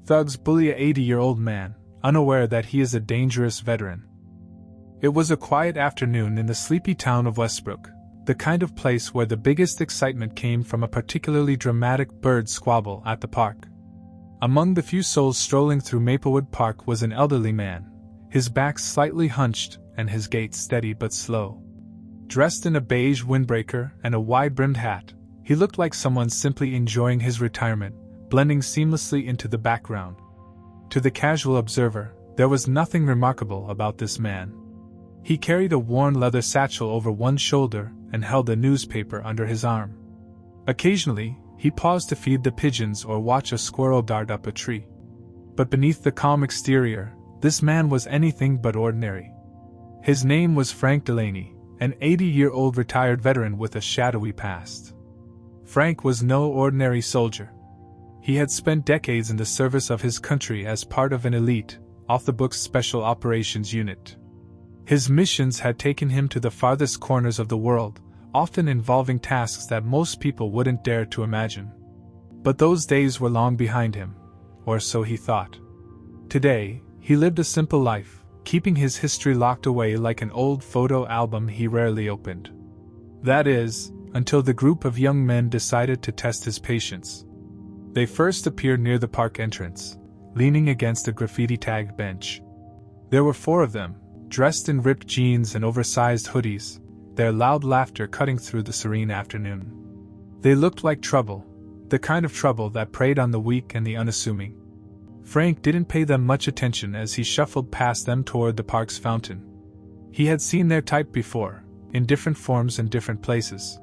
thugs bully a 80-year-old man, unaware that he is a dangerous veteran. It was a quiet afternoon in the sleepy town of Westbrook, the kind of place where the biggest excitement came from a particularly dramatic bird squabble at the park. Among the few souls strolling through Maplewood Park was an elderly man, his back slightly hunched and his gait steady but slow. Dressed in a beige windbreaker and a wide-brimmed hat, he looked like someone simply enjoying his retirement, blending seamlessly into the background. To the casual observer, there was nothing remarkable about this man. He carried a worn leather satchel over one shoulder and held a newspaper under his arm. Occasionally, he paused to feed the pigeons or watch a squirrel dart up a tree. But beneath the calm exterior, this man was anything but ordinary. His name was Frank Delaney, an 80-year-old retired veteran with a shadowy past. Frank was no ordinary soldier. He had spent decades in the service of his country as part of an elite, off-the-books special operations unit. His missions had taken him to the farthest corners of the world, often involving tasks that most people wouldn't dare to imagine. But those days were long behind him, or so he thought. Today, he lived a simple life, keeping his history locked away like an old photo album he rarely opened. That is, until the group of young men decided to test his patience. They first appeared near the park entrance, leaning against a graffiti-tagged bench. There were 4 of them, dressed in ripped jeans and oversized hoodies, their loud laughter cutting through the serene afternoon. They looked like trouble, the kind of trouble that preyed on the weak and the unassuming. Frank didn't pay them much attention as he shuffled past them toward the park's fountain. He had seen their type before, in different forms and different places.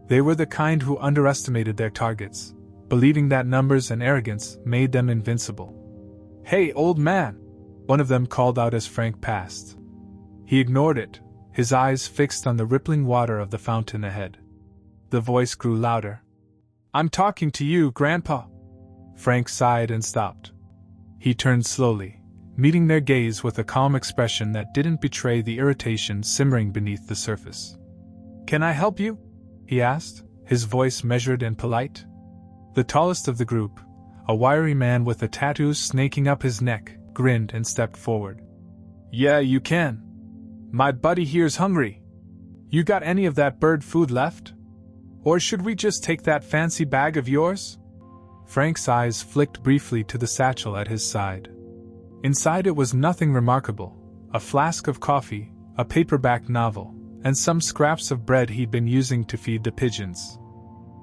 They were the kind who underestimated their targets, believing that numbers and arrogance made them invincible. "Hey, old man!" one of them called out as Frank passed. He ignored it, his eyes fixed on the rippling water of the fountain ahead. The voice grew louder. "I'm talking to you, Grandpa!" Frank sighed and stopped. He turned slowly, meeting their gaze with a calm expression that didn't betray the irritation simmering beneath the surface. "Can I help you?" he asked, his voice measured and polite. The tallest of the group, a wiry man with a tattoo snaking up his neck, grinned and stepped forward. "Yeah, you can. My buddy here's hungry. You got any of that bird food left? Or should we just take that fancy bag of yours?" Frank's eyes flicked briefly to the satchel at his side. Inside it was nothing remarkable, a flask of coffee, a paperback novel, and some scraps of bread he'd been using to feed the pigeons.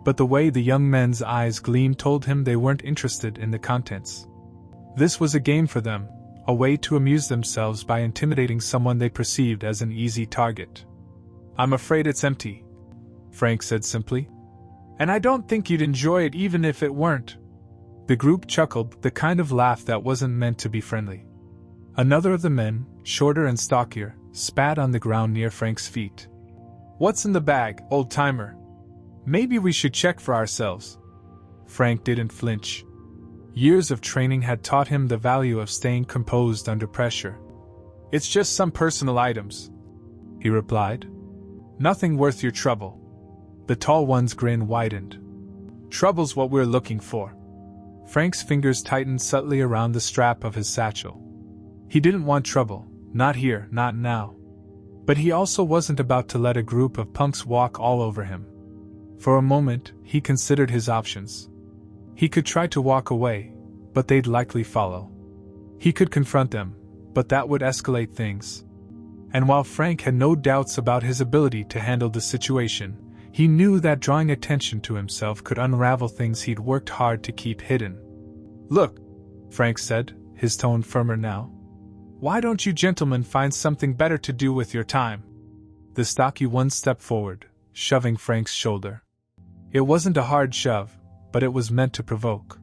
But the way the young men's eyes gleamed told him they weren't interested in the contents. This was a game for them, a way to amuse themselves by intimidating someone they perceived as an easy target. "I'm afraid it's empty," Frank said simply. "And I don't think you'd enjoy it even if it weren't." The group chuckled, the kind of laugh that wasn't meant to be friendly. Another of the men, shorter and stockier, spat on the ground near Frank's feet. "What's in the bag, old-timer? Maybe we should check for ourselves." Frank didn't flinch. Years of training had taught him the value of staying composed under pressure. "It's just some personal items," he replied. "Nothing worth your trouble." The tall one's grin widened. "Trouble's what we're looking for." Frank's fingers tightened subtly around the strap of his satchel. He didn't want trouble, not here, not now. But he also wasn't about to let a group of punks walk all over him. For a moment, he considered his options. He could try to walk away, but they'd likely follow. He could confront them, but that would escalate things. And while Frank had no doubts about his ability to handle the situation, he knew that drawing attention to himself could unravel things he'd worked hard to keep hidden. "Look," Frank said, his tone firmer now. "Why don't you gentlemen find something better to do with your time?" The stocky one stepped forward, shoving Frank's shoulder. It wasn't a hard shove, but it was meant to provoke.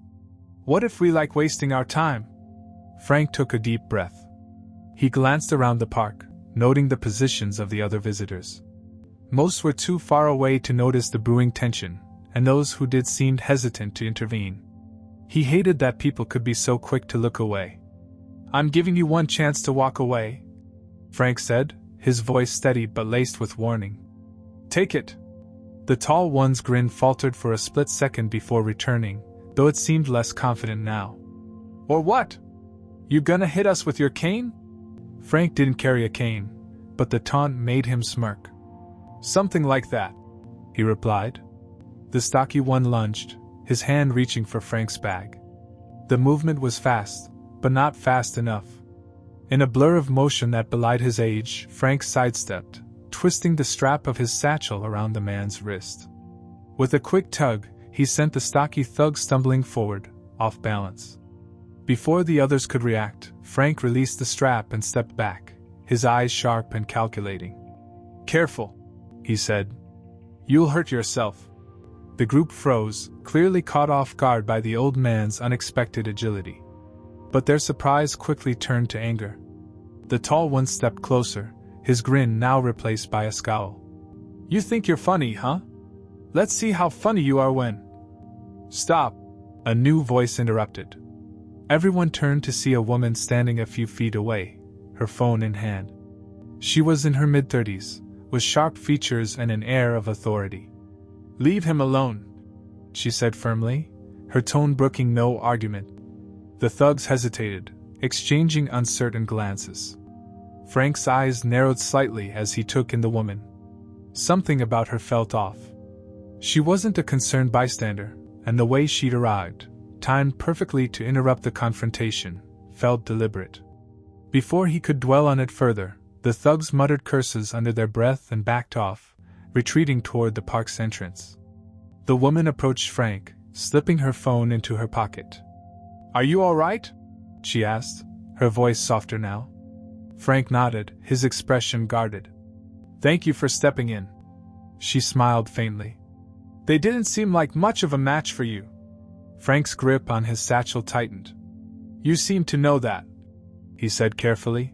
"What if we like wasting our time?" Frank took a deep breath. He glanced around the park, noting the positions of the other visitors. Most were too far away to notice the brewing tension, and those who did seemed hesitant to intervene. He hated that people could be so quick to look away. "I'm giving you one chance to walk away," Frank said, his voice steady but laced with warning. "Take it." The tall one's grin faltered for a split second before returning, though it seemed less confident now. Or what? You gonna hit us with your cane? Frank didn't carry a cane, but the taunt made him smirk. Something like that, he replied. The stocky one lunged, his hand reaching for Frank's bag. The movement was fast, but not fast enough. In a blur of motion that belied his age, Frank sidestepped, twisting the strap of his satchel around the man's wrist. With a quick tug, he sent the stocky thug stumbling forward, off balance. Before the others could react, Frank released the strap and stepped back, his eyes sharp and calculating. Careful, he said. You'll hurt yourself. The group froze, clearly caught off guard by the old man's unexpected agility. But their surprise quickly turned to anger. The tall one stepped closer, his grin now replaced by a scowl. You think you're funny, huh? Let's see how funny you are when… Stop! A new voice interrupted. Everyone turned to see a woman standing a few feet away, her phone in hand. She was in her mid-30s, with sharp features and an air of authority. Leave him alone, she said firmly, her tone brooking no argument. The thugs hesitated, exchanging uncertain glances. Frank's eyes narrowed slightly as he took in the woman. Something about her felt off. She wasn't a concerned bystander, and the way she'd arrived, timed perfectly to interrupt the confrontation, felt deliberate. Before he could dwell on it further, the thugs muttered curses under their breath and backed off, retreating toward the park's entrance. The woman approached Frank, slipping her phone into her pocket. Are you all right? She asked, her voice softer now. Frank nodded, his expression guarded. Thank you for stepping in. She smiled faintly. They didn't seem like much of a match for you. Frank's grip on his satchel tightened. You seem to know that, he said carefully.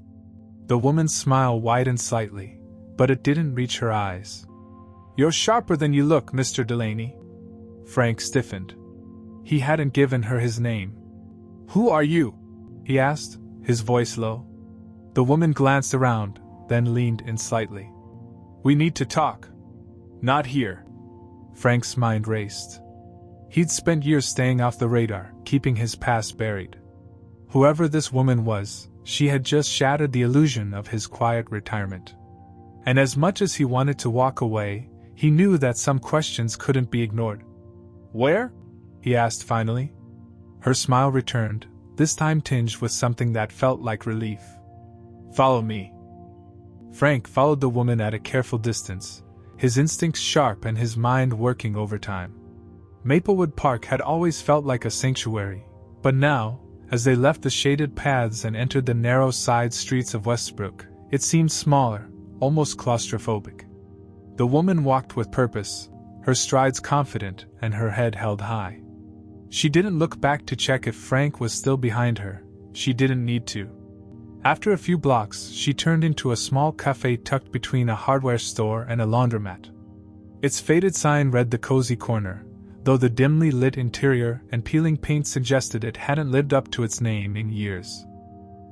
The woman's smile widened slightly, but it didn't reach her eyes. You're sharper than you look, Mr. Delaney. Frank stiffened. He hadn't given her his name. Who are you? He asked, his voice low. The woman glanced around, then leaned in slightly. We need to talk. Not here. Frank's mind raced. He'd spent years staying off the radar, keeping his past buried. Whoever this woman was, she had just shattered the illusion of his quiet retirement. And as much as he wanted to walk away, he knew that some questions couldn't be ignored. Where? He asked finally. Her smile returned, this time tinged with something that felt like relief. Follow me. Frank followed the woman at a careful distance, his instincts sharp and his mind working overtime. Maplewood Park had always felt like a sanctuary, but now, as they left the shaded paths and entered the narrow side streets of Westbrook, it seemed smaller, almost claustrophobic. The woman walked with purpose, her strides confident and her head held high. She didn't look back to check if Frank was still behind her, she didn't need to. After a few blocks, she turned into a small cafe tucked between a hardware store and a laundromat. Its faded sign read The Cozy Corner, though the dimly lit interior and peeling paint suggested it hadn't lived up to its name in years.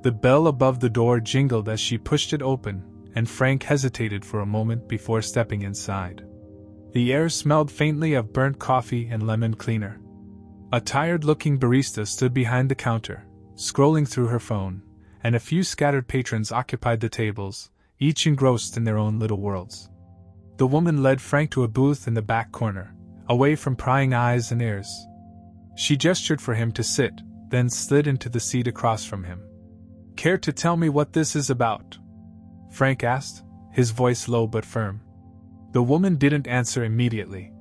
The bell above the door jingled as she pushed it open, and Frank hesitated for a moment before stepping inside. The air smelled faintly of burnt coffee and lemon cleaner. A tired-looking barista stood behind the counter, scrolling through her phone, and a few scattered patrons occupied the tables, each engrossed in their own little worlds. The woman led Frank to a booth in the back corner, away from prying eyes and ears. She gestured for him to sit, then slid into the seat across from him. Care to tell me what this is about? Frank asked, his voice low but firm. The woman didn't answer immediately.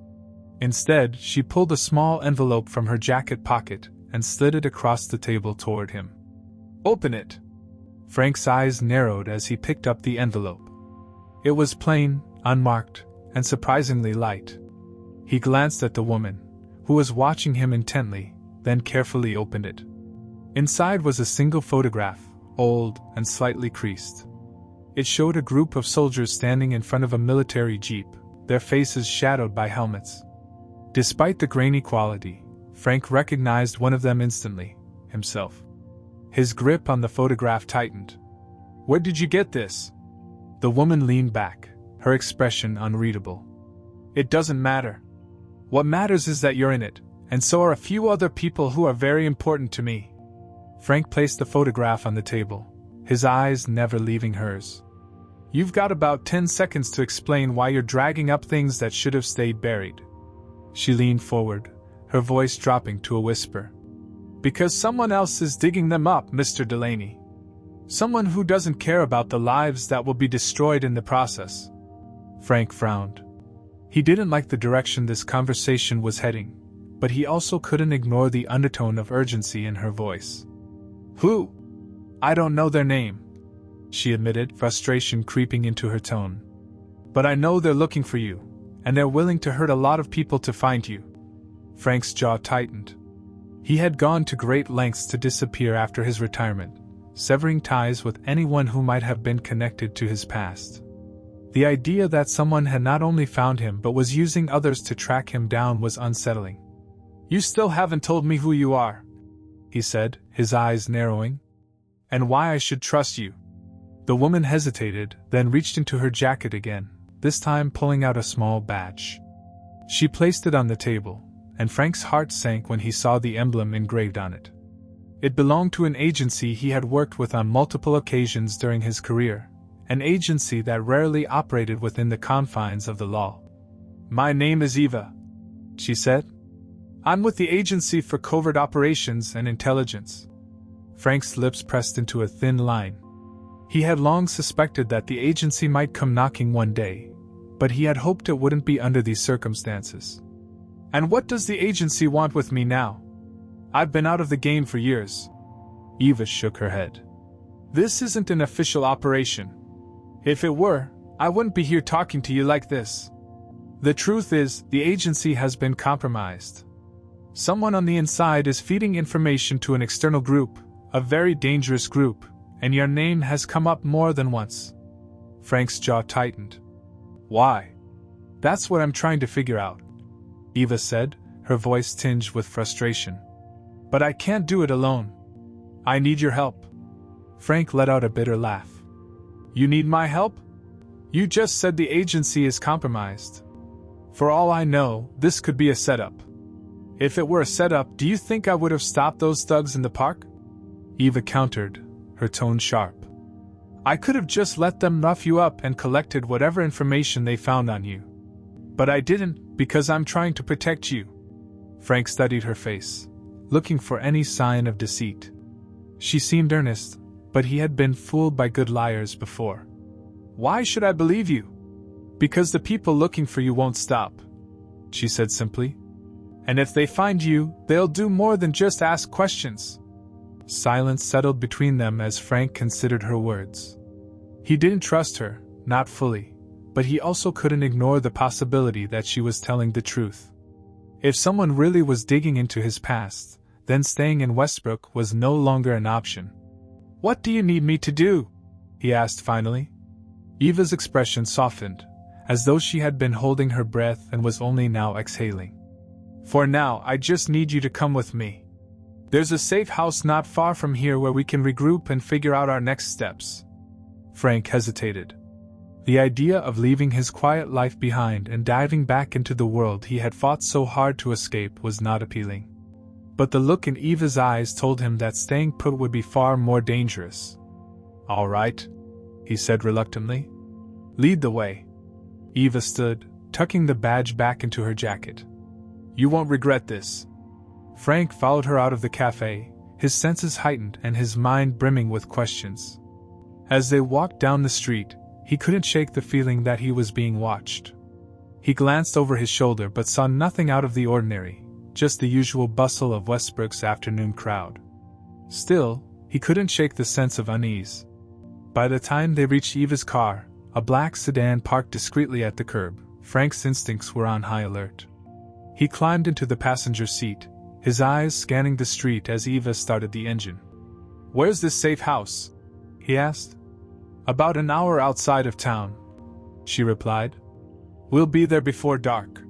Instead, she pulled a small envelope from her jacket pocket and slid it across the table toward him. Open it! Frank's eyes narrowed as he picked up the envelope. It was plain, unmarked, and surprisingly light. He glanced at the woman, who was watching him intently, then carefully opened it. Inside was a single photograph, old and slightly creased. It showed a group of soldiers standing in front of a military jeep, their faces shadowed by helmets. Despite the grainy quality, Frank recognized one of them instantly, himself. His grip on the photograph tightened. Where did you get this? The woman leaned back, her expression unreadable. It doesn't matter. What matters is that you're in it, and so are a few other people who are very important to me. Frank placed the photograph on the table, his eyes never leaving hers. You've got about 10 seconds to explain why you're dragging up things that should have stayed buried. She leaned forward, her voice dropping to a whisper. Because someone else is digging them up, Mr. Delaney. Someone who doesn't care about the lives that will be destroyed in the process. Frank frowned. He didn't like the direction this conversation was heading, but he also couldn't ignore the undertone of urgency in her voice. Who? I don't know their name, she admitted, frustration creeping into her tone. But I know they're looking for you, and they're willing to hurt a lot of people to find you. Frank's jaw tightened. He had gone to great lengths to disappear after his retirement, severing ties with anyone who might have been connected to his past. The idea that someone had not only found him but was using others to track him down was unsettling. You still haven't told me who you are, he said, his eyes narrowing. And why I should trust you. The woman hesitated, then reached into her jacket again, this time pulling out a small badge. She placed it on the table, and Frank's heart sank when he saw the emblem engraved on it. It belonged to an agency he had worked with on multiple occasions during his career, an agency that rarely operated within the confines of the law. My name is Eva, she said. I'm with the Agency for Covert Operations and Intelligence. Frank's lips pressed into a thin line. He had long suspected that the agency might come knocking one day, but he had hoped it wouldn't be under these circumstances. And what does the agency want with me now? I've been out of the game for years. Eva shook her head. This isn't an official operation. If it were, I wouldn't be here talking to you like this. The truth is, the agency has been compromised. Someone on the inside is feeding information to an external group, a very dangerous group, and your name has come up more than once. Frank's jaw tightened. Why? That's what I'm trying to figure out, Eva said, her voice tinged with frustration. But I can't do it alone. I need your help. Frank let out a bitter laugh. You need my help? You just said the agency is compromised. For all I know, this could be a setup. If it were a setup, do you think I would have stopped those thugs in the park? Eva countered, her tone sharp. I could have just let them rough you up and collected whatever information they found on you. But I didn't, because I'm trying to protect you. Frank studied her face, looking for any sign of deceit. She seemed earnest, but he had been fooled by good liars before. Why should I believe you? Because the people looking for you won't stop, she said simply. And if they find you, they'll do more than just ask questions. Silence settled between them as Frank considered her words. He didn't trust her, not fully, but he also couldn't ignore the possibility that she was telling the truth. If someone really was digging into his past, then staying in Westbrook was no longer an option. What do you need me to do? He asked finally. Eva's expression softened, as though she had been holding her breath and was only now exhaling. For now, I just need you to come with me. There's a safe house not far from here where we can regroup and figure out our next steps. Frank hesitated. The idea of leaving his quiet life behind and diving back into the world he had fought so hard to escape was not appealing. But the look in Eva's eyes told him that staying put would be far more dangerous. All right, he said reluctantly. Lead the way. Eva stood, tucking the badge back into her jacket. You won't regret this. Frank followed her out of the cafe, his senses heightened and his mind brimming with questions. As they walked down the street, he couldn't shake the feeling that he was being watched. He glanced over his shoulder but saw nothing out of the ordinary, just the usual bustle of Westbrook's afternoon crowd. Still, he couldn't shake the sense of unease. By the time they reached Eva's car, a black sedan parked discreetly at the curb, Frank's instincts were on high alert. He climbed into the passenger seat, his eyes scanning the street as Eva started the engine. Where's this safe house? He asked. About an hour outside of town, she replied. We'll be there before dark.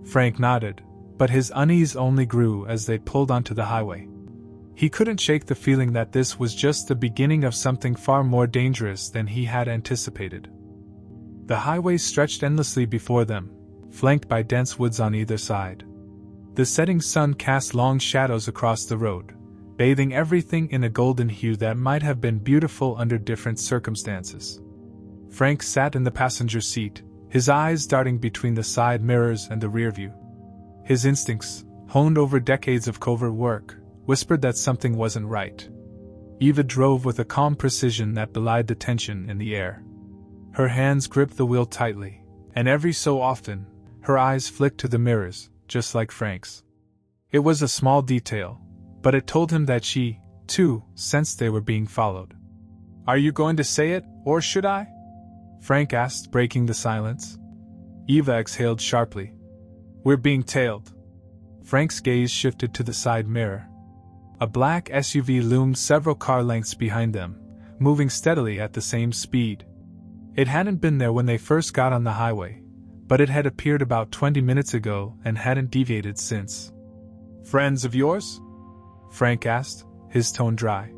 Frank nodded, but his unease only grew as they pulled onto the highway. He couldn't shake the feeling that this was just the beginning of something far more dangerous than he had anticipated. The highway stretched endlessly before them, flanked by dense woods on either side. The setting sun cast long shadows across the road, bathing everything in a golden hue that might have been beautiful under different circumstances. Frank sat in the passenger seat, his eyes darting between the side mirrors and the rear view. His instincts, honed over decades of covert work, whispered that something wasn't right. Eva drove with a calm precision that belied the tension in the air. Her hands gripped the wheel tightly, and every so often, her eyes flicked to the mirrors, just like Frank's. It was a small detail, but it told him that she, too, sensed they were being followed. "Are you going to say it, or should I?" Frank asked, breaking the silence. Eva exhaled sharply. "We're being tailed." Frank's gaze shifted to the side mirror. A black SUV loomed several car lengths behind them, moving steadily at the same speed. It hadn't been there when they first got on the highway, but it had appeared about 20 minutes ago and hadn't deviated since. "Friends of yours?" Frank asked, his tone dry.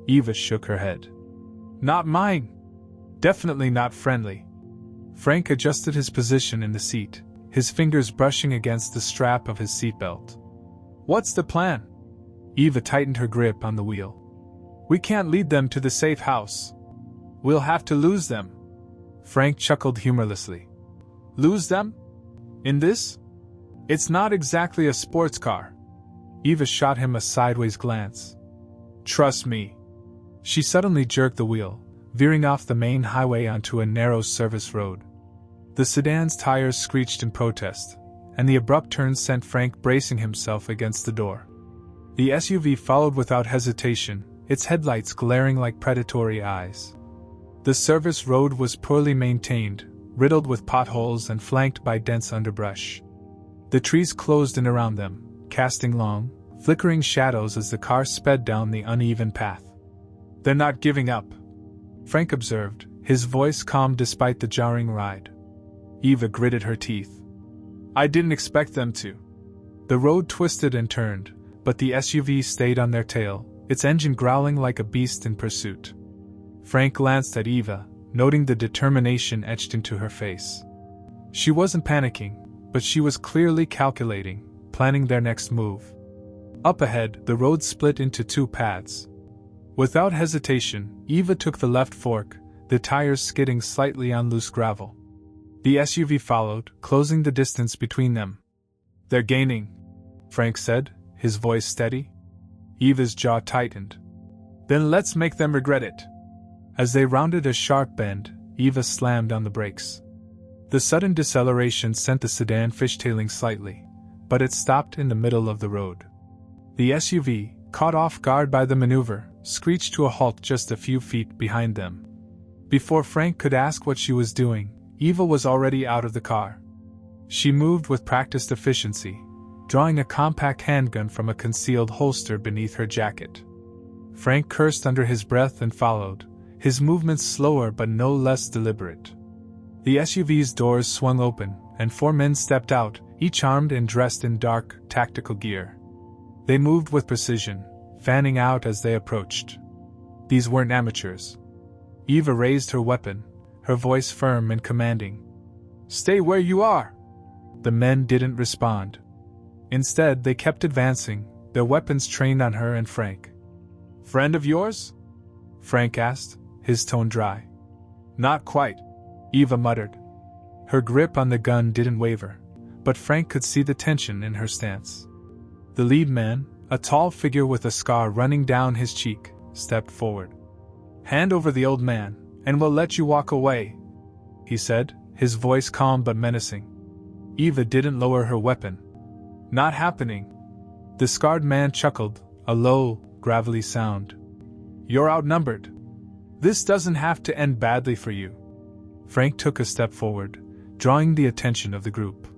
Eva shook her head. "Not mine. Definitely not friendly." Frank adjusted his position in the seat, his fingers brushing against the strap of his seatbelt. "What's the plan?" Eva tightened her grip on the wheel. "We can't lead them to the safe house. We'll have to lose them." Frank chuckled humorlessly. "Lose them? In this? It's not exactly a sports car." Eva shot him a sideways glance. "Trust me." She suddenly jerked the wheel, veering off the main highway onto a narrow service road. The sedan's tires screeched in protest, and the abrupt turn sent Frank bracing himself against the door. The SUV followed without hesitation, its headlights glaring like predatory eyes. The service road was poorly maintained, riddled with potholes and flanked by dense underbrush. The trees closed in around them, casting long, flickering shadows as the car sped down the uneven path. "They're not giving up," Frank observed, his voice calm despite the jarring ride. Eva gritted her teeth. "I didn't expect them to." The road twisted and turned, but the SUV stayed on their tail, its engine growling like a beast in pursuit. Frank glanced at Eva, noting the determination etched into her face. She wasn't panicking, but she was clearly calculating, planning their next move. Up ahead, the road split into two paths. Without hesitation, Eva took the left fork, the tires skidding slightly on loose gravel. The SUV followed, closing the distance between them. "They're gaining," Frank said, his voice steady. Eva's jaw tightened. "Then let's make them regret it." As they rounded a sharp bend, Eva slammed on the brakes. The sudden deceleration sent the sedan fishtailing slightly, but it stopped in the middle of the road. The SUV, caught off guard by the maneuver, screeched to a halt just a few feet behind them. Before Frank could ask what she was doing, Eva was already out of the car. She moved with practiced efficiency, drawing a compact handgun from a concealed holster beneath her jacket. Frank cursed under his breath and followed, his movements slower but no less deliberate. The SUV's doors swung open, and four men stepped out, each armed and dressed in dark, tactical gear. They moved with precision, fanning out as they approached. These weren't amateurs. Eva raised her weapon, her voice firm and commanding. "Stay where you are!" The men didn't respond. Instead, they kept advancing, their weapons trained on her and Frank. "Friend of yours?" Frank asked, his tone dry. "Not quite," Eva muttered. Her grip on the gun didn't waver, but Frank could see the tension in her stance. The lead man, a tall figure with a scar running down his cheek, stepped forward. "Hand over the old man, and we'll let you walk away," he said, his voice calm but menacing. Eva didn't lower her weapon. "Not happening." The scarred man chuckled, a low, gravelly sound. "You're outnumbered. This doesn't have to end badly for you." Frank took a step forward, drawing the attention of the group.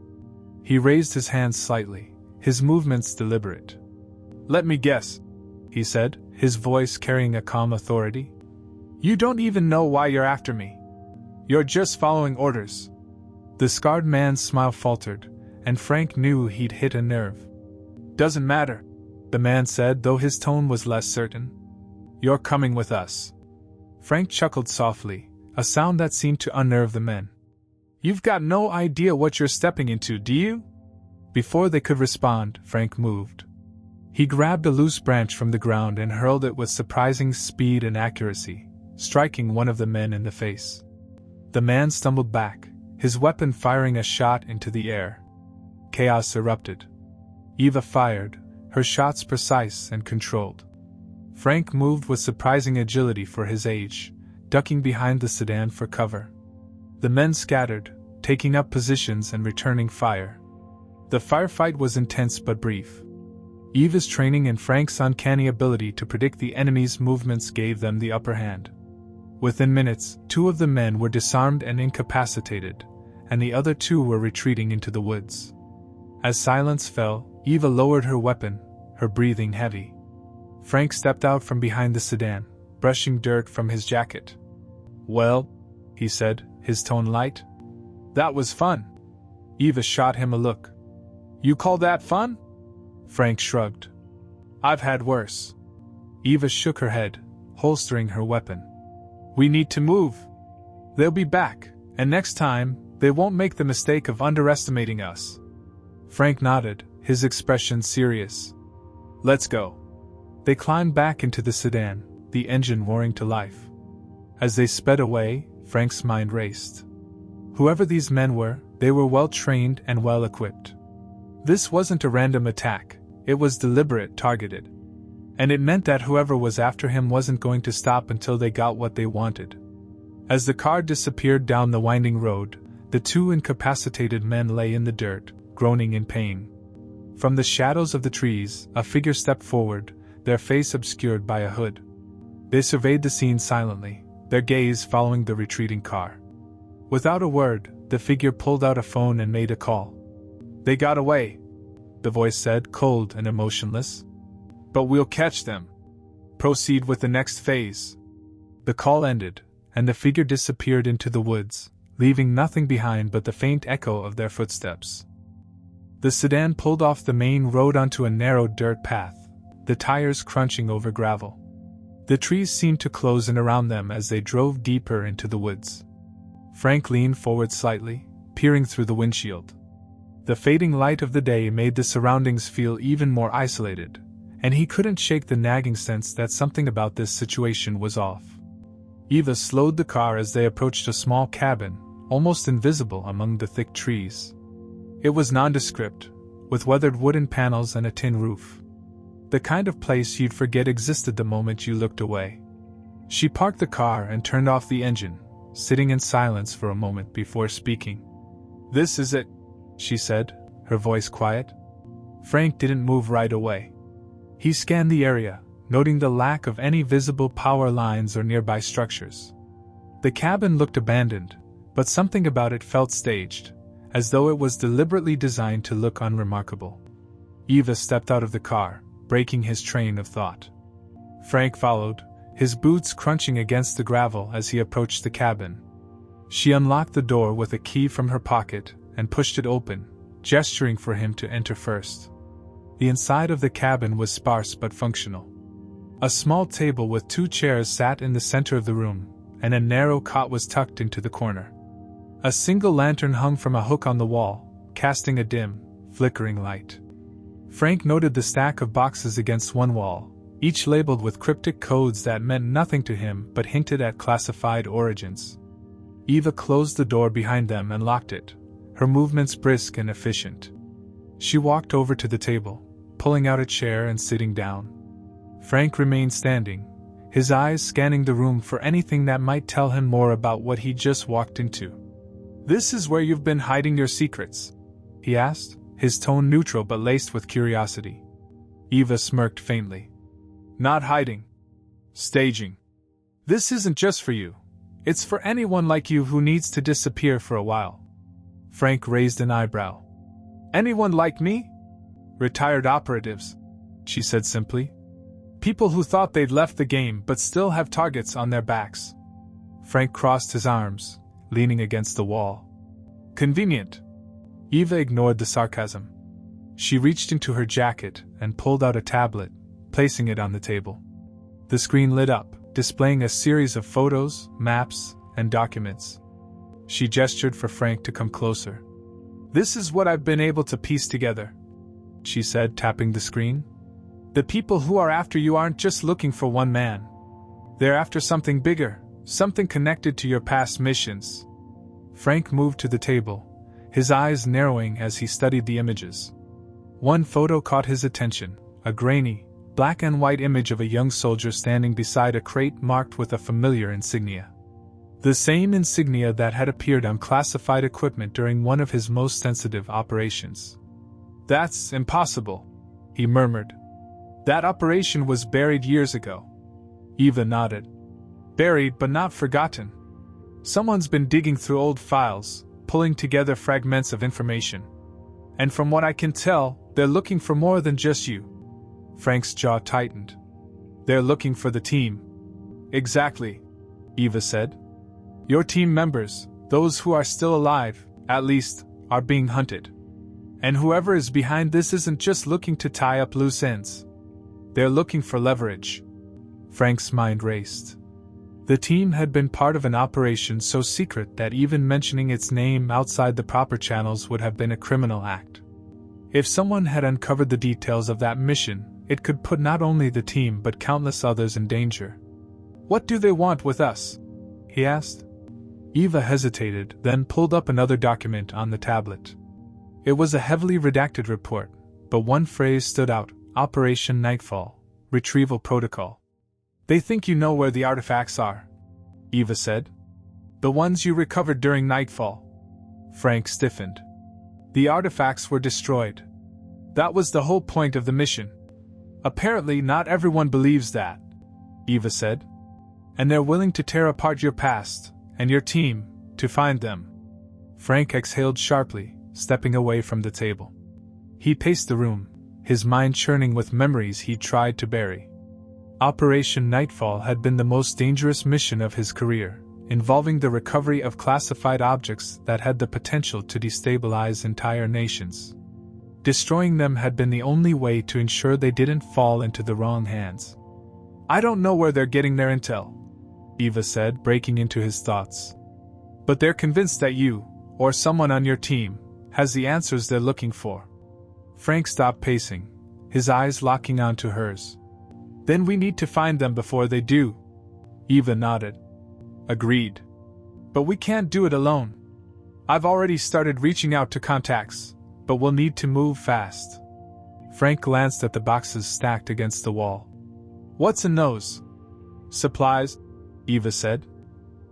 He raised his hands slightly, his movements deliberate. "Let me guess," he said, his voice carrying a calm authority. "You don't even know why you're after me. You're just following orders." The scarred man's smile faltered, and Frank knew he'd hit a nerve. "Doesn't matter," the man said, though his tone was less certain. "You're coming with us." Frank chuckled softly, a sound that seemed to unnerve the men. "You've got no idea what you're stepping into, do you?" Before they could respond, Frank moved. He grabbed a loose branch from the ground and hurled it with surprising speed and accuracy, striking one of the men in the face. The man stumbled back, his weapon firing a shot into the air. Chaos erupted. Eva fired, her shots precise and controlled. Frank moved with surprising agility for his age, ducking behind the sedan for cover. The men scattered, taking up positions and returning fire. The firefight was intense but brief. Eva's training and Frank's uncanny ability to predict the enemy's movements gave them the upper hand. Within minutes, 2 of the men were disarmed and incapacitated, and the other 2 were retreating into the woods. As silence fell, Eva lowered her weapon, her breathing heavy. Frank stepped out from behind the sedan, brushing dirt from his jacket. "Well," he said, his tone light. "That was fun." Eva shot him a look. "You call that fun?" Frank shrugged. "I've had worse." Eva shook her head, holstering her weapon. "We need to move. They'll be back, and next time, they won't make the mistake of underestimating us." Frank nodded, his expression serious. "Let's go." They climbed back into the sedan, the engine roaring to life. As they sped away, Frank's mind raced. Whoever these men were, they were well trained and well equipped. This wasn't a random attack, it was deliberate, targeted. And it meant that whoever was after him wasn't going to stop until they got what they wanted. As the car disappeared down the winding road, the 2 incapacitated men lay in the dirt, groaning in pain. From the shadows of the trees, a figure stepped forward, their face obscured by a hood. They surveyed the scene silently, their gaze following the retreating car. Without a word, the figure pulled out a phone and made a call. "They got away," the voice said, cold and emotionless. "But we'll catch them. Proceed with the next phase." The call ended, and the figure disappeared into the woods, leaving nothing behind but the faint echo of their footsteps. The sedan pulled off the main road onto a narrow dirt path, the tires crunching over gravel. The trees seemed to close in around them as they drove deeper into the woods. Frank leaned forward slightly, peering through the windshield. The fading light of the day made the surroundings feel even more isolated, and he couldn't shake the nagging sense that something about this situation was off. Eva slowed the car as they approached a small cabin, almost invisible among the thick trees. It was nondescript, with weathered wooden panels and a tin roof. The kind of place you'd forget existed the moment you looked away. She parked the car and turned off the engine, sitting in silence for a moment before speaking. "This is it," she said, her voice quiet. Frank didn't move right away. He scanned the area, noting the lack of any visible power lines or nearby structures. The cabin looked abandoned, but something about it felt staged, as though it was deliberately designed to look unremarkable. Eva stepped out of the car, breaking his train of thought. Frank followed, his boots crunching against the gravel as he approached the cabin. She unlocked the door with a key from her pocket and pushed it open, gesturing for him to enter first. The inside of the cabin was sparse but functional. A small table with 2 chairs sat in the center of the room, and a narrow cot was tucked into the corner. A single lantern hung from a hook on the wall, casting a dim, flickering light. Frank noted the stack of boxes against one wall, each labeled with cryptic codes that meant nothing to him but hinted at classified origins. Eva closed the door behind them and locked it, her movements brisk and efficient. She walked over to the table, pulling out a chair and sitting down. Frank remained standing, his eyes scanning the room for anything that might tell him more about what he just walked into. "This is where you've been hiding your secrets?" he asked, his tone neutral but laced with curiosity. Eva smirked faintly. "Not hiding. Staging. This isn't just for you. It's for anyone like you who needs to disappear for a while." Frank raised an eyebrow. "Anyone like me?" "Retired operatives," she said simply. "People who thought they'd left the game but still have targets on their backs." Frank crossed his arms, leaning against the wall. "Convenient." Eva ignored the sarcasm. She reached into her jacket and pulled out a tablet, placing it on the table. The screen lit up, displaying a series of photos, maps, and documents. She gestured for Frank to come closer. "This is what I've been able to piece together," she said, tapping the screen. The people who are after you aren't just looking for one man. They're after something bigger, something connected to your past missions. Frank moved to the table, his eyes narrowing as he studied the images. One photo caught his attention, a grainy, black and white image of a young soldier standing beside a crate marked with a familiar insignia. The same insignia that had appeared on classified equipment during one of his most sensitive operations. "That's impossible," he murmured. "That operation was buried years ago." Eva nodded. "Buried but not forgotten. Someone's been digging through old files, pulling together fragments of information. And from what I can tell, they're looking for more than just you." Frank's jaw tightened. "They're looking for the team." "Exactly," Eva said. "Your team members, those who are still alive, at least, are being hunted. And whoever is behind this isn't just looking to tie up loose ends. They're looking for leverage." Frank's mind raced. The team had been part of an operation so secret that even mentioning its name outside the proper channels would have been a criminal act. If someone had uncovered the details of that mission, it could put not only the team but countless others in danger. "What do they want with us?" he asked. Eva hesitated, then pulled up another document on the tablet. It was a heavily redacted report, but one phrase stood out: Operation Nightfall, Retrieval Protocol. "They think you know where the artifacts are," Eva said. "The ones you recovered during Nightfall." Frank stiffened. "The artifacts were destroyed. That was the whole point of the mission." "Apparently not everyone believes that," Eva said. "And they're willing to tear apart your past, and your team, to find them." Frank exhaled sharply, stepping away from the table. He paced the room, his mind churning with memories he tried to bury. Operation Nightfall had been the most dangerous mission of his career, involving the recovery of classified objects that had the potential to destabilize entire nations. Destroying them had been the only way to ensure they didn't fall into the wrong hands. "I don't know where they're getting their intel," Eva said, breaking into his thoughts. "But they're convinced that you, or someone on your team, has the answers they're looking for." Frank stopped pacing, his eyes locking onto hers. "Then we need to find them before they do." Eva nodded. "Agreed. But we can't do it alone. I've already started reaching out to contacts, but we'll need to move fast." Frank glanced at the boxes stacked against the wall. "What's in those?" "Supplies," Eva said.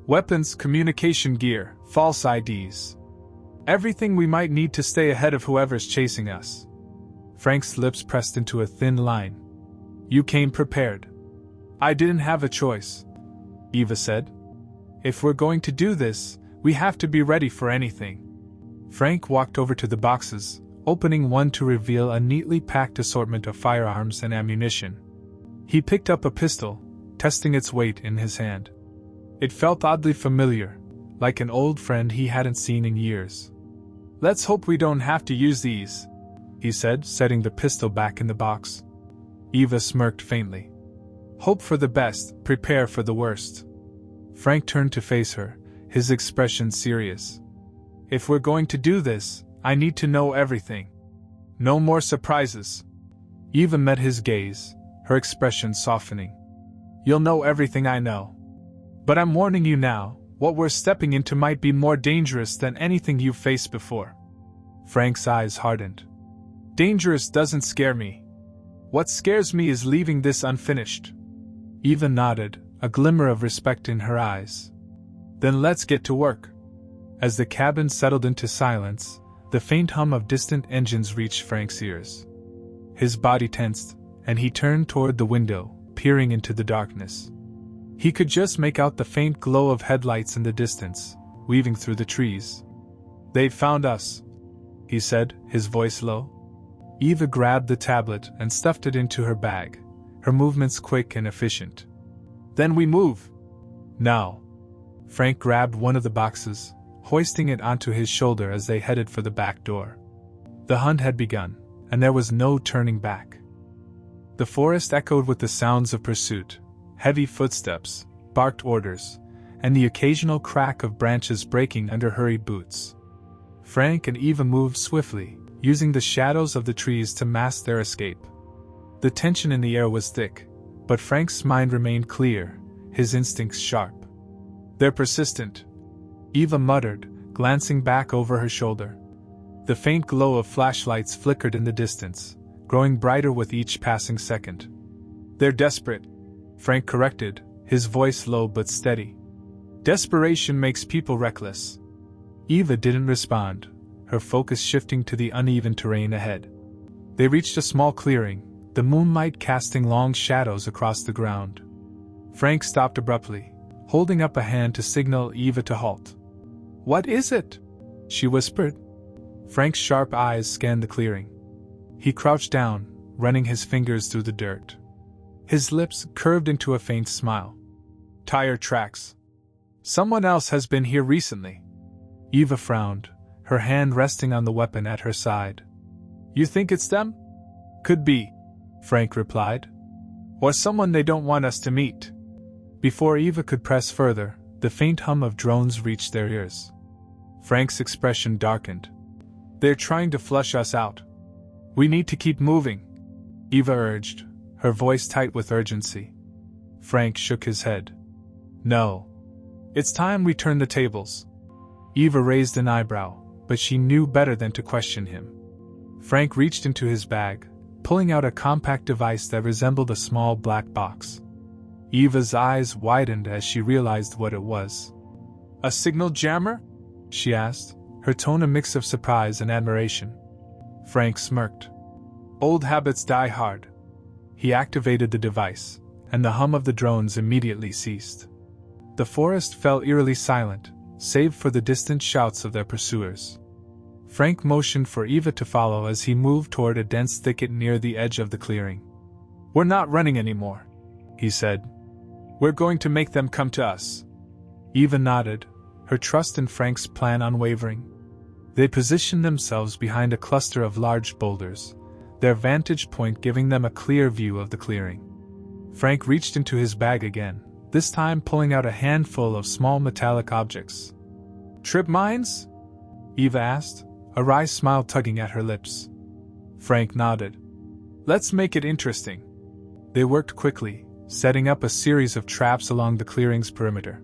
"Weapons, communication gear, false IDs. Everything we might need to stay ahead of whoever's chasing us." Frank's lips pressed into a thin line. "You came prepared." "I didn't have a choice," Eva said. "If we're going to do this, we have to be ready for anything." Frank walked over to the boxes, opening one to reveal a neatly packed assortment of firearms and ammunition. He picked up a pistol, testing its weight in his hand. It felt oddly familiar, like an old friend he hadn't seen in years. "Let's hope we don't have to use these," he said, setting the pistol back in the box. Eva smirked faintly. "Hope for the best, prepare for the worst." Frank turned to face her, his expression serious. "If we're going to do this, I need to know everything. No more surprises." Eva met his gaze, her expression softening. "You'll know everything I know. But I'm warning you now, what we're stepping into might be more dangerous than anything you've faced before." Frank's eyes hardened. "Dangerous doesn't scare me. What scares me is leaving this unfinished." Eva nodded, a glimmer of respect in her eyes. "Then let's get to work." As the cabin settled into silence, the faint hum of distant engines reached Frank's ears. His body tensed, and he turned toward the window, peering into the darkness. He could just make out the faint glow of headlights in the distance, weaving through the trees. "They've found us," he said, his voice low. Eva grabbed the tablet and stuffed it into her bag, her movements quick and efficient. "Then we move." "Now." Frank grabbed one of the boxes, hoisting it onto his shoulder as they headed for the back door. The hunt had begun, and there was no turning back. The forest echoed with the sounds of pursuit, heavy footsteps, barked orders, and the occasional crack of branches breaking under hurried boots. Frank and Eva moved swiftly, using the shadows of the trees to mask their escape. The tension in the air was thick, but Frank's mind remained clear, his instincts sharp. "They're persistent," Eva muttered, glancing back over her shoulder. The faint glow of flashlights flickered in the distance, growing brighter with each passing second. "They're desperate," Frank corrected, his voice low but steady. "Desperation makes people reckless." Eva didn't respond, her focus shifting to the uneven terrain ahead. They reached a small clearing, the moonlight casting long shadows across the ground. Frank stopped abruptly, holding up a hand to signal Eva to halt. "What is it?" she whispered. Frank's sharp eyes scanned the clearing. He crouched down, running his fingers through the dirt. His lips curved into a faint smile. "Tire tracks. Someone else has been here recently." Eva frowned, her hand resting on the weapon at her side. "You think it's them?" "Could be," Frank replied. "Or someone they don't want us to meet." Before Eva could press further, the faint hum of drones reached their ears. Frank's expression darkened. "They're trying to flush us out. We need to keep moving," Eva urged, her voice tight with urgency. Frank shook his head. "No. It's time we turn the tables." Eva raised an eyebrow, but she knew better than to question him. Frank reached into his bag, pulling out a compact device that resembled a small black box. Eva's eyes widened as she realized what it was. "A signal jammer?" she asked, her tone a mix of surprise and admiration. Frank smirked. "Old habits die hard." He activated the device, and the hum of the drones immediately ceased. The forest fell eerily silent, save for the distant shouts of their pursuers. Frank motioned for Eva to follow as he moved toward a dense thicket near the edge of the clearing. "We're not running anymore," he said. "We're going to make them come to us." Eva nodded, her trust in Frank's plan unwavering. They positioned themselves behind a cluster of large boulders, their vantage point giving them a clear view of the clearing. Frank reached into his bag again, this time pulling out a handful of small metallic objects. "Trip mines?" Eva asked, a wry smile tugging at her lips. Frank nodded. "Let's make it interesting." They worked quickly, setting up a series of traps along the clearing's perimeter.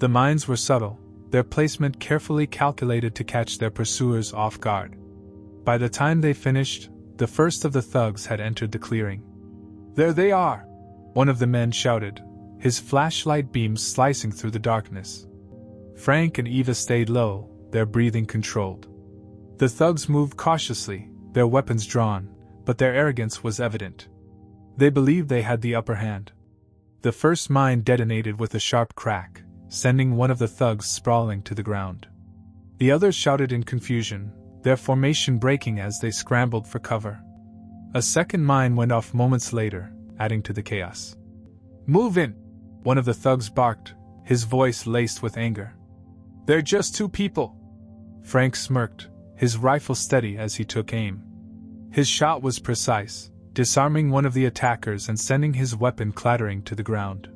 The mines were subtle, their placement carefully calculated to catch their pursuers off guard. By the time they finished, the first of the thugs had entered the clearing. "There they are!" one of the men shouted, his flashlight beams slicing through the darkness. Frank and Eva stayed low, their breathing controlled. The thugs moved cautiously, their weapons drawn, but their arrogance was evident. They believed they had the upper hand. The first mine detonated with a sharp crack, sending one of the thugs sprawling to the ground. The others shouted in confusion, their formation breaking as they scrambled for cover. A second mine went off moments later, adding to the chaos. "Move in!" one of the thugs barked, his voice laced with anger. "They're just two people." Frank smirked, his rifle steady as he took aim. His shot was precise, disarming one of the attackers and sending his weapon clattering to the ground.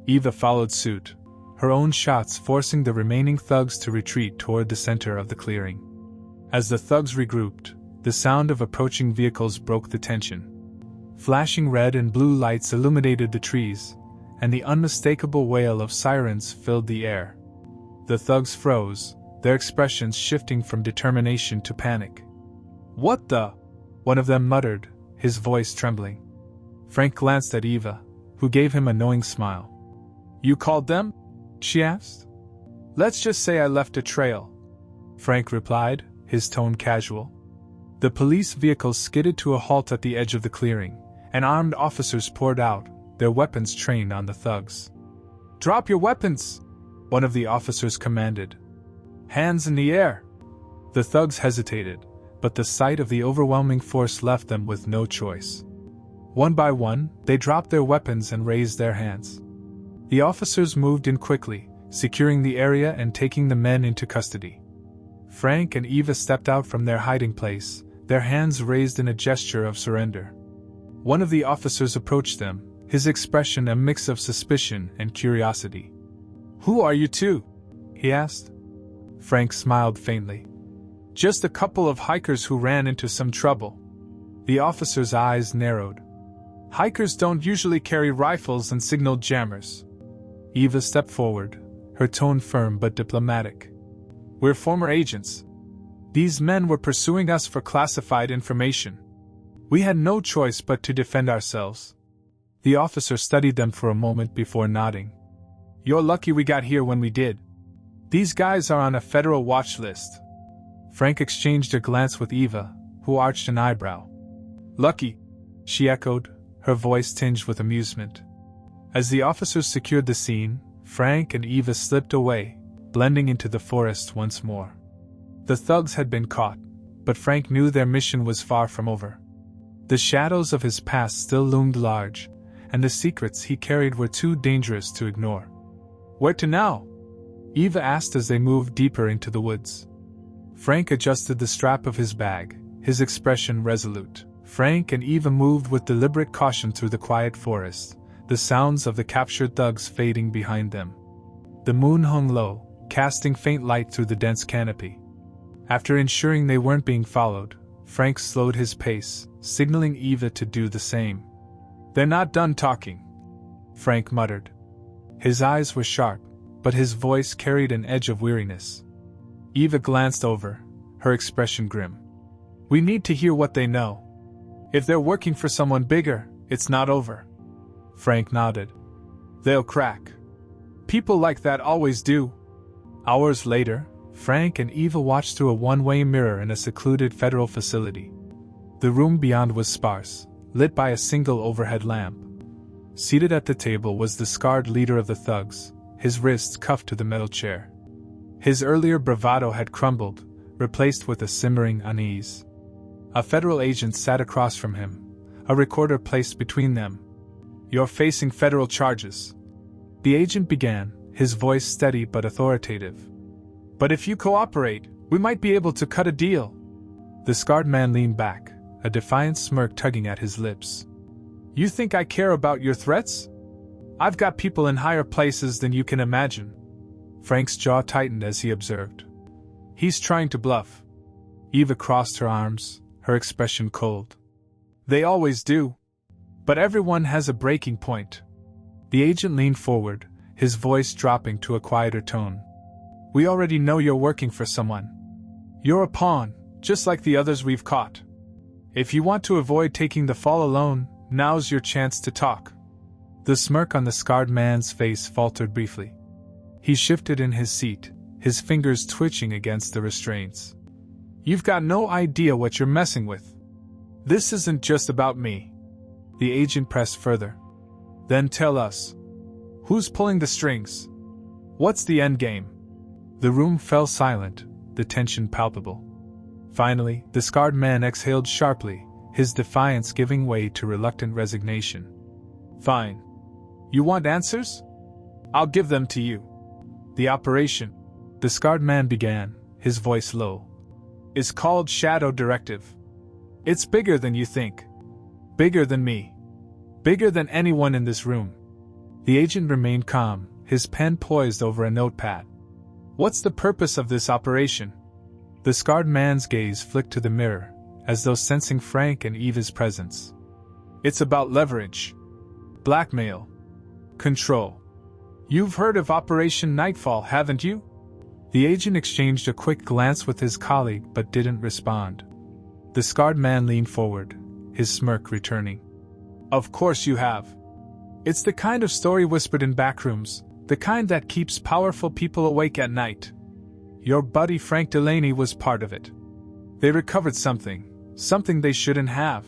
Eva followed suit, her own shots forcing the remaining thugs to retreat toward the center of the clearing. As the thugs regrouped, the sound of approaching vehicles broke the tension. Flashing red and blue lights illuminated the trees, and the unmistakable wail of sirens filled the air. The thugs froze, their expressions shifting from determination to panic. "What the?" one of them muttered, his voice trembling. Frank glanced at Eva, who gave him a knowing smile. "You called them?" she asked. "Let's just say I left a trail," Frank replied, his tone casual. The police vehicles skidded to a halt at the edge of the clearing, and armed officers poured out, their weapons trained on the thugs. "Drop your weapons!" one of the officers commanded. "Hands in the air!" The thugs hesitated, but the sight of the overwhelming force left them with no choice. One by one, they dropped their weapons and raised their hands. The officers moved in quickly, securing the area and taking the men into custody. Frank and Eva stepped out from their hiding place, their hands raised in a gesture of surrender. One of the officers approached them, his expression a mix of suspicion and curiosity. "Who are you two?" he asked. Frank smiled faintly. "Just a couple of hikers who ran into some trouble." The officer's eyes narrowed. Hikers don't usually carry rifles and signal jammers. Eva stepped forward, her tone firm but diplomatic. We're former agents. These men were pursuing us for classified information. We had no choice but to defend ourselves. The officer studied them for a moment before nodding. You're lucky we got here when we did. These guys are on a federal watch list. Frank exchanged a glance with Eva, who arched an eyebrow. Lucky, she echoed, her voice tinged with amusement. As the officers secured the scene, Frank and Eva slipped away, blending into the forest once more. The thugs had been caught, but Frank knew their mission was far from over. The shadows of his past still loomed large, and the secrets he carried were too dangerous to ignore. Where to now? Eva asked as they moved deeper into the woods. Frank adjusted the strap of his bag, his expression resolute. Frank and Eva moved with deliberate caution through the quiet forest, the sounds of the captured thugs fading behind them. The moon hung low, casting faint light through the dense canopy. After ensuring they weren't being followed, Frank slowed his pace, signaling Eva to do the same. They're not done talking, Frank muttered. His eyes were sharp, but his voice carried an edge of weariness. Eva glanced over, her expression grim. We need to hear what they know. If they're working for someone bigger, it's not over. Frank nodded. They'll crack. People like that always do. Hours later, Frank and Eva watched through a one-way mirror in a secluded federal facility. The room beyond was sparse, lit by a single overhead lamp. Seated at the table was the scarred leader of the thugs, his wrists cuffed to the metal chair. His earlier bravado had crumbled, replaced with a simmering unease. A federal agent sat across from him, a recorder placed between them. You're facing federal charges. The agent began, his voice steady but authoritative. But if you cooperate, we might be able to cut a deal. The scarred man leaned back, a defiant smirk tugging at his lips. You think I care about your threats? I've got people in higher places than you can imagine. Frank's jaw tightened as he observed. He's trying to bluff. Eva crossed her arms, her expression cold. They always do. But everyone has a breaking point. The agent leaned forward, his voice dropping to a quieter tone. We already know you're working for someone. You're a pawn, just like the others we've caught. If you want to avoid taking the fall alone, now's your chance to talk. The smirk on the scarred man's face faltered briefly. He shifted in his seat, his fingers twitching against the restraints. You've got no idea what you're messing with. This isn't just about me. The agent pressed further. Then tell us. Who's pulling the strings? What's the end game? The room fell silent, the tension palpable. Finally, the scarred man exhaled sharply, his defiance giving way to reluctant resignation. Fine. You want answers? I'll give them to you. The operation, the scarred man began, his voice low, is called Shadow Directive. It's bigger than you think. Bigger than me. Bigger than anyone in this room. The agent remained calm, his pen poised over a notepad. What's the purpose of this operation? The scarred man's gaze flicked to the mirror, as though sensing Frank and Eva's presence. It's about leverage. Blackmail. Control. You've heard of Operation Nightfall, haven't you? The agent exchanged a quick glance with his colleague but didn't respond. The scarred man leaned forward, his smirk returning. Of course you have. It's the kind of story whispered in backrooms, the kind that keeps powerful people awake at night. Your buddy Frank Delaney was part of it. They recovered something they shouldn't have.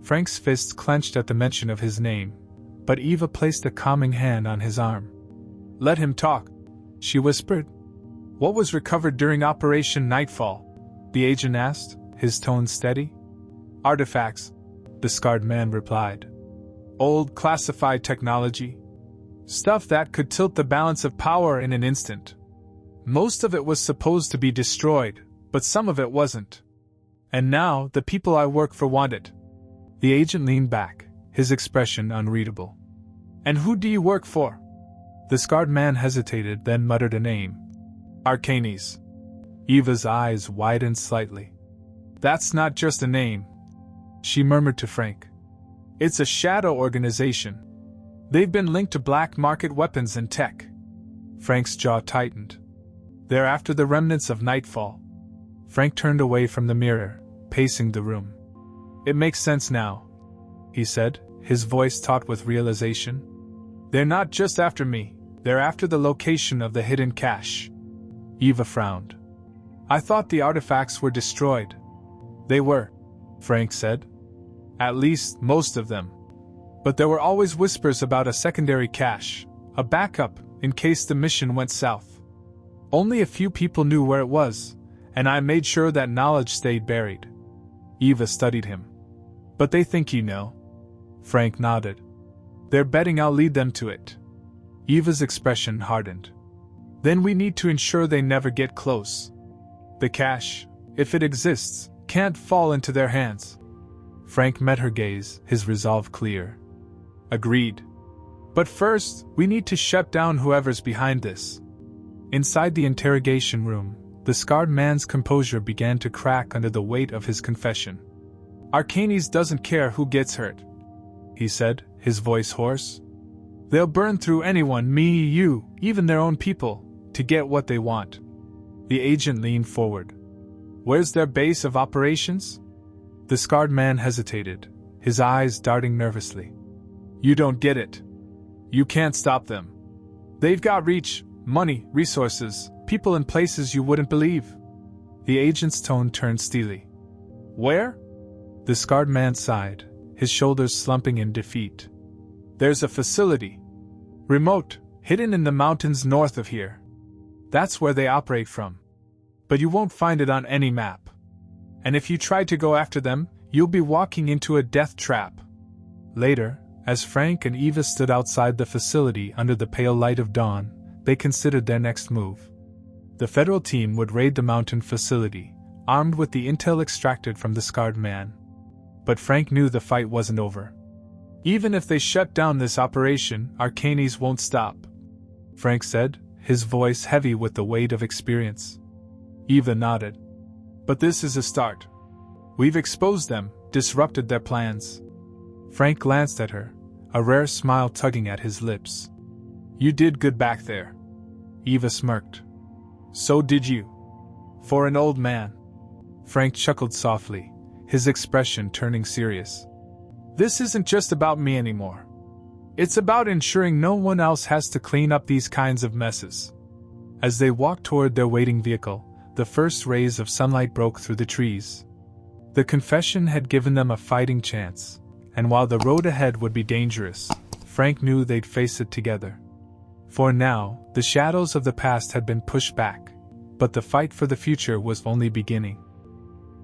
Frank's fists clenched at the mention of his name, but Eva placed a calming hand on his arm. Let him talk, she whispered. What was recovered during Operation Nightfall? The agent asked, his tone steady. Artifacts, the scarred man replied. Old classified technology. Stuff that could tilt the balance of power in an instant. Most of it was supposed to be destroyed, but some of it wasn't. And now, the people I work for want it. The agent leaned back, his expression unreadable. And who do you work for? The scarred man hesitated, then muttered a name. Arcanes. Eva's eyes widened slightly. That's not just a name, she murmured to Frank. It's a shadow organization. They've been linked to black market weapons and tech. Frank's jaw tightened. They're after the remnants of Nightfall. Frank turned away from the mirror, pacing the room. It makes sense now, he said, his voice taut with realization. They're not just after me, they're after the location of the hidden cache. Eva frowned. I thought the artifacts were destroyed. They were, Frank said. At least, most of them. But there were always whispers about a secondary cache, a backup, in case the mission went south. Only a few people knew where it was, and I made sure that knowledge stayed buried. Eva studied him. But they think you know. Frank nodded. They're betting I'll lead them to it. Eva's expression hardened. Then we need to ensure they never get close. The cache, if it exists, can't fall into their hands. Frank met her gaze, his resolve clear. Agreed. But first, we need to shut down whoever's behind this. Inside the interrogation room, the scarred man's composure began to crack under the weight of his confession. Arcanes doesn't care who gets hurt, he said, his voice hoarse. They'll burn through anyone, me, you, even their own people, to get what they want. The agent leaned forward. Where's their base of operations? The scarred man hesitated, his eyes darting nervously. You don't get it. You can't stop them. They've got reach, money, resources, people in places you wouldn't believe. The agent's tone turned steely. Where? The scarred man sighed, his shoulders slumping in defeat. There's a facility. Remote, hidden in the mountains north of here. That's where they operate from. But you won't find it on any map. And if you try to go after them, you'll be walking into a death trap. Later, as Frank and Eva stood outside the facility under the pale light of dawn, they considered their next move. The federal team would raid the mountain facility, armed with the intel extracted from the scarred man. But Frank knew the fight wasn't over. Even if they shut down this operation, Arcanes won't stop, Frank said, his voice heavy with the weight of experience. Eva nodded. But this is a start. We've exposed them, disrupted their plans. Frank glanced at her, a rare smile tugging at his lips. You did good back there. Eva smirked. So did you. For an old man. Frank chuckled softly, his expression turning serious. This isn't just about me anymore. It's about ensuring no one else has to clean up these kinds of messes. As they walked toward their waiting vehicle, the first rays of sunlight broke through the trees. The confession had given them a fighting chance, and while the road ahead would be dangerous, Frank knew they'd face it together. For now, the shadows of the past had been pushed back, but the fight for the future was only beginning.